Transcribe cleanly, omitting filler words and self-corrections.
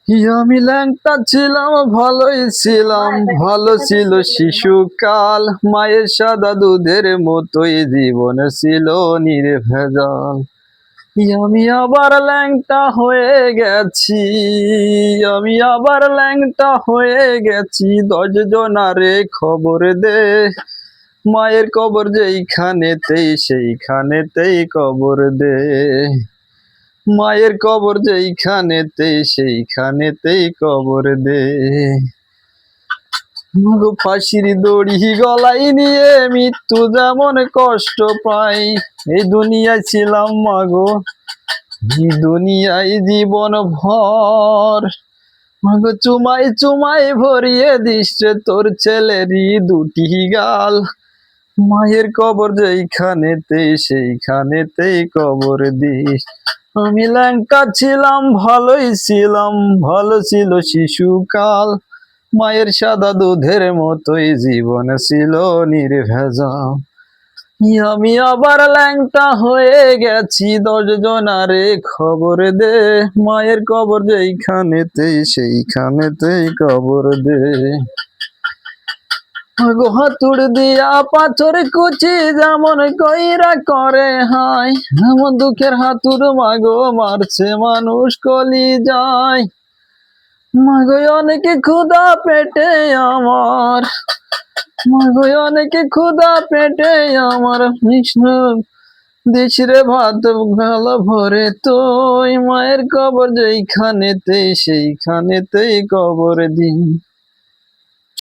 আমি ল্যাংটা ছিলাম, ভালোই ছিলাম, ভালো ছিল শিশুকাল। মায়ের সাদা দুধের মতোই জীবন ছিল নির্ভেজাল। আমি আবার ল্যাংটা হয়ে গেছি, আমি আবার ল্যাংটা হয়ে গেছি। 10 জনারে খবর দে, মায়ের কবর যেইখানেতেই সেইখানেতেই কবর দে। মায়ের কবর যেইখানেতেই সেইখানেতেই কবর দে। মাগো ফাঁসির দড়ি গলায় নিয়ে মৃত্যু যেমন কষ্ট পাই, এই দুনিয়ায় ছিলাম মাগো, এই দুনিয়ায় জীবন ভর। মাগো চুমাই চুমাই ভরিয়ে দিস রে তোর ছেলেরই দুটি গাল। মায়ের কবর যেইখানেতেই সেইখানেতেই কবর দিস। আমি ল্যাংটা ছিলাম, ভালোই ছিলাম, ভালো ছিল শিশুকাল। মায়ের সাদা দুধের মতোই জীবন ছিল নির্ভেজাল। আমি আবার ল্যাংটা হয়ে গেছি, 10 জনারে খবর দে। মায়ের কবর যেইখানেতেই সেইখানেতেই কবর দে। মাগো হাতুড় দিয়া পাথর কুচি যেমন কইরা করে হায়, এমন দুঃখের হাতুড় মাগো মারছে মানুষ কলি যায়। মাগো অনেকে ক্ষুধা পেটে আমার, মাগো অনেকে ক্ষুধা পেটে আমার। বিষ্ণু দিস রে ভাত গাল ভরে তুই, মায়ের কবর যেইখানেতেই সেইখানেতেই কবর দিন।